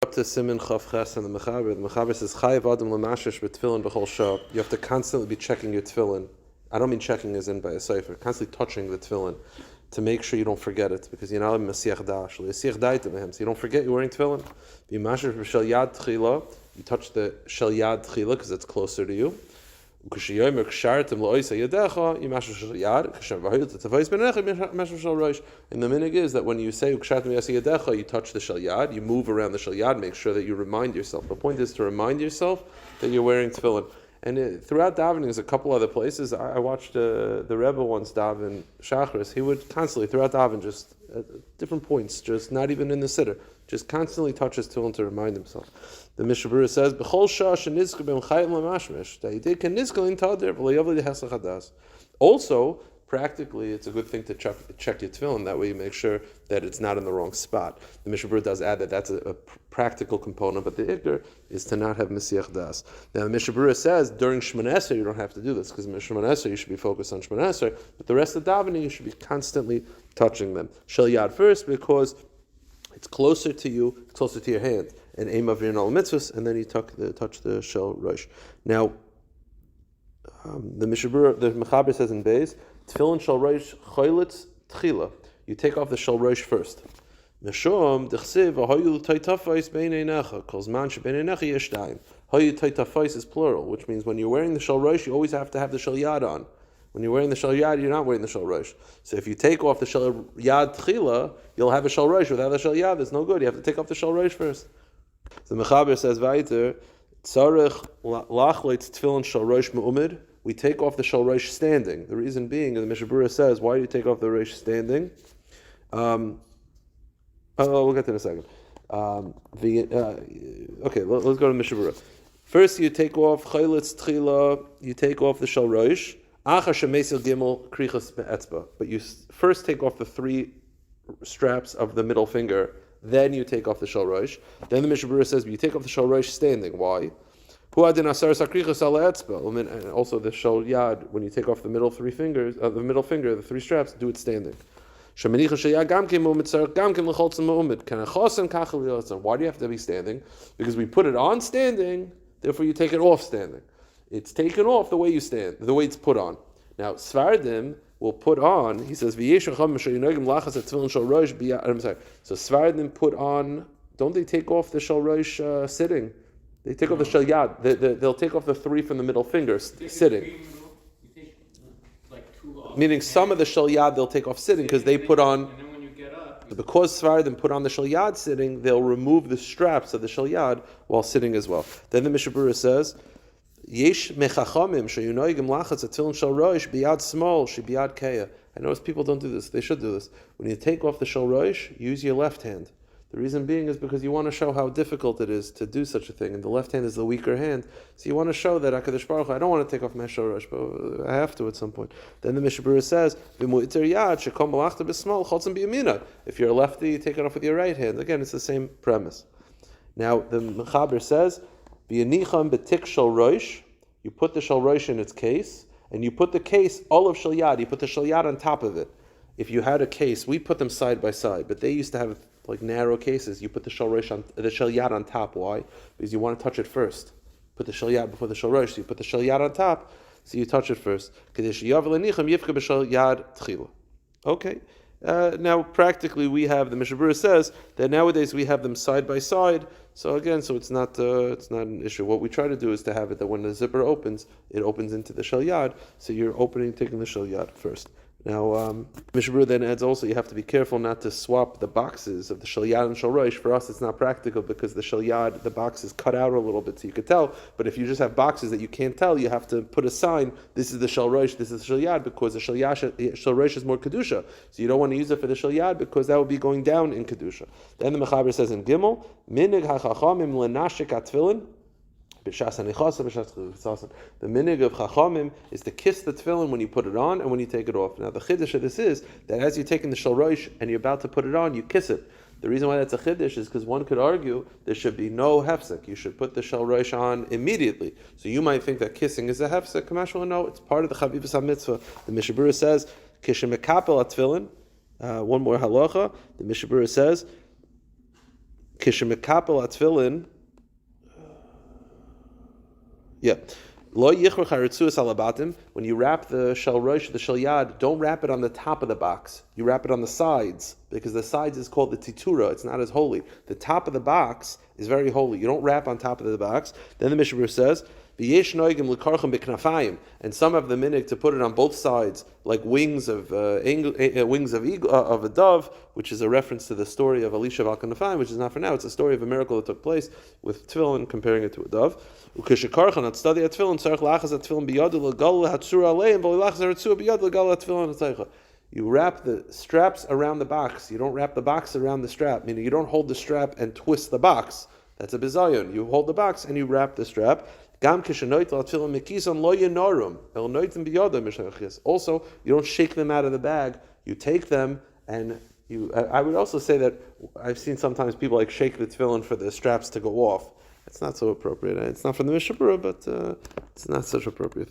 Up to Siman Chav Ches and the Mechaber. The Mechaber says, Chayav Adam L'mashish b'tefillin b'chol shah. You have to constantly be checking your tefillin. I don't mean checking as in by a cipher. Constantly touching the tefillin to make sure you don't forget it, because you're not a Mesiach Dash. So you don't forget you're wearing tefillin. B'mashish b'shel yad tchila. You touch the shel yad tchila because it's closer to you. And the minig is that when you say you touch the shel yad, you move around the shel yad, make sure that you remind yourself. The point is to remind yourself that you're wearing tefillin. And throughout davening, there's a couple other places. I watched the Rabbi once daven Shachris. He would constantly, throughout daven, just at different points, just not even in the sitter, just constantly touch his tefillin to remind himself. The Mishnah Berurah says, "B'chol shah shenizka b'mchayim lamashmish da'idei kenizka l'intadar v'layavli dehesach hadas." Also, practically, it's a good thing to check your tefillin. That way, you make sure that it's not in the wrong spot. The Mishnah Berurah does add that that's a practical component, but the ikar is to not have mesiach das. Now, the Mishnah Berurah says during Shemona Esrei you don't have to do this, because in Shemona Esrei you should be focused on Shemona Esrei, but the rest of the davening you should be constantly touching them. Shel yad first, because it's closer to you, it's closer to your hand, and aim of your normal mitzvahs, and then you touch the shel rosh. Now, the Mishnah Berurah, the Mechaber says in Beis, tefillin shel rosh choylitz tchila. You take off the shel rosh first. Meshom dechsiv hayu taitafais beinei necha kol zman shebeinei necha yesh daim. Hayu taitafais is plural, which means when you're wearing the shel rosh, you always have to have the shel yad on. When you're wearing the shel yad, you're not wearing the shel rosh. So if you take off the shel yad tchila, you'll have a shel rosh. Without the shel yad, it's no good. You have to take off the shel rosh first. So the Mechaber says weiter, tzarich lachleitz tefillin shel rosh me'umid. We take off the shel rosh standing. The reason being, the Mishnah Berurah says, why do you take off the rosh standing? We'll get to it in a second. Okay, let's go to Mishnah Berurah. First, you take off chaylitz tchila. You take off the shel rosh. Achar shemesil gimel krichas be'etzba. But you first take off the 3 straps of the middle finger. Then you take off the shel rosh. Then the Mishnah Berurah says, you take off the shel rosh standing. Why? And also the shel yad, when you take off the middle 3 fingers, the middle finger, the 3 straps, do it standing. Why do you have to be standing? Because we put it on standing, therefore you take it off standing. It's taken off the way you stand, the way it's put on. Now, Svardim will put on, he says, so Svardim put on, don't they take off the shel rosh sitting? They take off the shel yad. They'll take off the 3 from the middle fingers sitting. Meaning some of the shel yad they'll take off sitting because they put on. And then when you get up, because Svardim put on the shel yad sitting, they'll remove the straps of the shel yad while sitting as well. Then the Mishnah Berurah says, Yesh mechachamim sheyunoigim lachatz atfilin shel rosh biyad small shebiyad keya. I notice people don't do this. They should do this. When you take off the shel rosh, use your left hand. The reason being is because you want to show how difficult it is to do such a thing, and the left hand is the weaker hand. So you want to show that HaKadosh Baruch Hu, I don't want to take off my shel rosh, but I have to at some point. Then the Mishnah Berurah says, if you're a lefty, you take it off with your right hand. Again, it's the same premise. Now the Mechaber says, betik shel rosh. You put the shel rosh in its case, and you put the case all of shel yad. You put the shel yad on top of it. If you had a case, we put them side by side, but they used to have like narrow cases. You put the shel rosh on the shel yad on top. Why? Because you want to touch it first. Put the shel yad before the shel rosh. So you put the shel yad on top, so you touch it first. Okay. Now, practically, we have the Mishnah Berurah says that nowadays we have them side by side. So again, it's not an issue. What we try to do is to have it that when the zipper opens, it opens into the shel yad. So you're taking the shel yad first. Now, Mishnah Berurah then adds also, you have to be careful not to swap the boxes of the shel yad and shel rosh. For us, it's not practical because the shel yad, the box is cut out a little bit so you could tell. But if you just have boxes that you can't tell, you have to put a sign, this is the shel rosh, this is the shel yad, because the shel rosh is more kedusha. So you don't want to use it for the shel yad because that would be going down in kedusha. Then the Mechaber says in Gimel, minig hachachamim lenashik atfilin. The minig of Chachamim is to kiss the tefillin when you put it on and when you take it off. Now the chiddush of this is that as you're taking the shel rosh and you're about to put it on, you kiss it. The reason why that's a chiddush is because one could argue there should be no hefsek. You should put the shel rosh on immediately. So you might think that kissing is a hefsek. Kamashal, no, it's part of the chavivas hamitzvah. The Mishnah Berurah says, kishem mekapel atfillin. One more halacha. The Mishnah Berurah says, Kishemekapel atfilin. Yeah. Lo yichrach haritzuas alabatim. When you wrap the shel rosh, the shel yad, don't wrap it on the top of the box. You wrap it on the sides, because the sides is called the titura. It's not as holy. The top of the box is very holy. You don't wrap on top of the box. Then the Mishnah Berurah says, "V'yesh noigim l'karchem b'knafayim," and some have the minhag to put it on both sides, like wings of a dove, which is a reference to the story of Elisha of Al-Kanafayim, which is not for now. It's a story of a miracle that took place with tefillin, comparing it to a dove. You wrap the straps around the box. You don't wrap the box around the strap, meaning you don't hold the strap and twist the box. That's a bizayon. You hold the box and you wrap the strap. Also, you don't shake them out of the bag. You take them and I would also say that I've seen sometimes people like shake the tefillin for the straps to go off. It's not so appropriate. It's not from the Mishnah Berurah, but it's not such appropriate thing.